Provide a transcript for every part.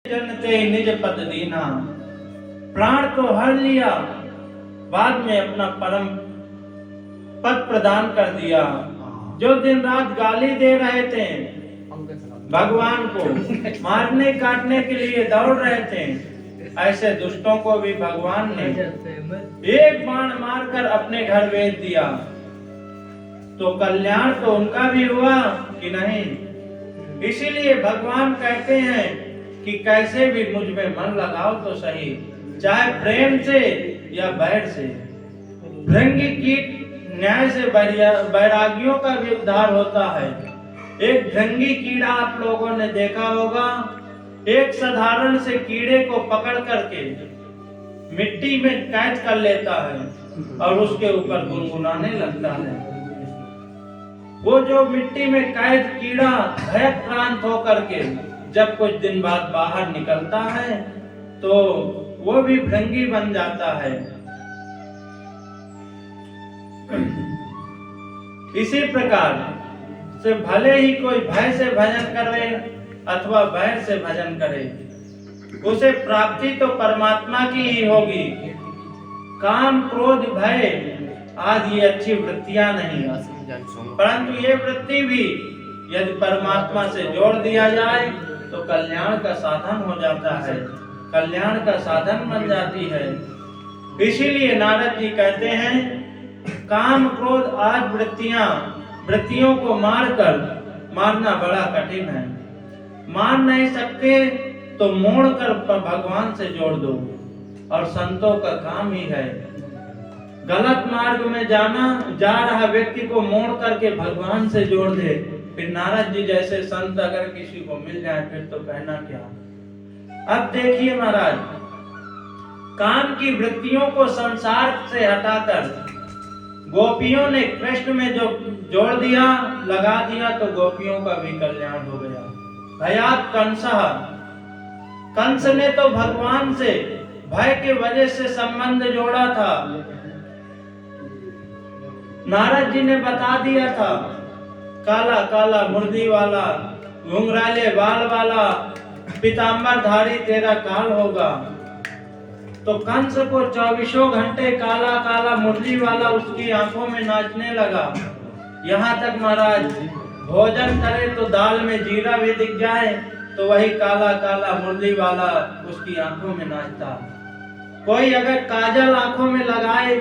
जनते निज पद दीना, प्राण तो हर लिया, बाद में अपना परम पद प्रदान कर दिया। जो दिन रात गाली दे रहे थे भगवान को, मारने काटने के लिए दौड़ रहे थे, ऐसे दुष्टों को भी भगवान ने एक बाण मारकर अपने घर भेज दिया। तो कल्याण तो उनका भी हुआ कि नहीं। इसीलिए भगवान कहते हैं कि कैसे भी मुझ में मन लगाओ तो सही, चाहे प्रेम से या बैर से। भृंगी कीट न्याय से बैरागियों का भी उद्धार होता है। एक भृंगी कीड़ा आप लोगों ने देखा होगा, एक साधारण से कीड़े को पकड़ करके मिट्टी में कैद कर लेता है और उसके ऊपर गुनगुनाने लगता है। वो जो मिट्टी में कैद कीड़ा भयक्रांत होकर के जब कुछ दिन बाद बाहर निकलता है तो वो भी भृंगी बन जाता है। इसी प्रकार से भले ही कोई भय से भजन करे अथवा बैर से भजन करे, उसे प्राप्ति तो परमात्मा की ही होगी। काम क्रोध भय आदि ये अच्छी वृत्तियां नहीं, परंतु ये वृत्ति भी यदि परमात्मा से जोड़ दिया जाए तो कल्याण का साधन हो जाता है, कल्याण का साधन बन जाती है। इसीलिए नारद जी कहते हैं, काम क्रोध आदि वृत्तियों को मारना बड़ा कठिन है। मार नहीं सकते तो मोड़ कर भगवान से जोड़ दो, और संतों का काम ही है गलत मार्ग में जा रहा व्यक्ति को मोड़ करके भगवान से जोड़ दे। फिर नारद जी जैसे संत अगर किसी को मिल जाए फिर तो कहना क्या। अब देखिए महाराज, काम की वृत्तियों को संसार से हटाकर गोपियों ने कृष्ण में जो जोड़ दिया, लगा दिया, तो गोपियों का भी कल्याण हो गया। भयात कंस ने तो भगवान से भय के वजह से संबंध जोड़ा था। नारद जी ने बता दिया था, काला काला मुर्दी वाला, घुंघराले बाल वाला, पीतांबर धारी तेरा काल होगा। तो कंस को 24 घंटे काला काला मुरली वाला उसकी आंखों में नाचने लगा। यहाँ तक महाराज भोजन करे तो दाल में जीरा भी दिख जाए तो वही काला काला मुरली वाला उसकी आंखों में नाचता। कोई अगर काजल आंखों में लगाए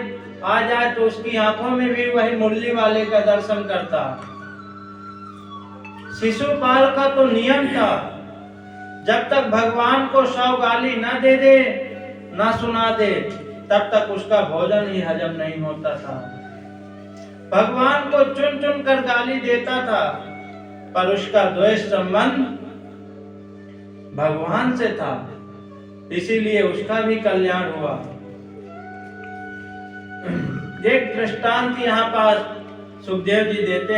आ जाए तो उसकी आंखों में भी वही मुरली वाले का दर्शन करता। शिशुपाल का तो नियम था, जब तक भगवान को 100 गाली न दे दे, ना सुना दे, तब तक उसका भोजन ही हजम नहीं होता था। भगवान को चुन चुन कर गाली देता था, पर उसका द्वेष संबंध भगवान से था, इसीलिए उसका भी कल्याण हुआ। एक दृष्टांत यहाँ पर सुखदेव जी देते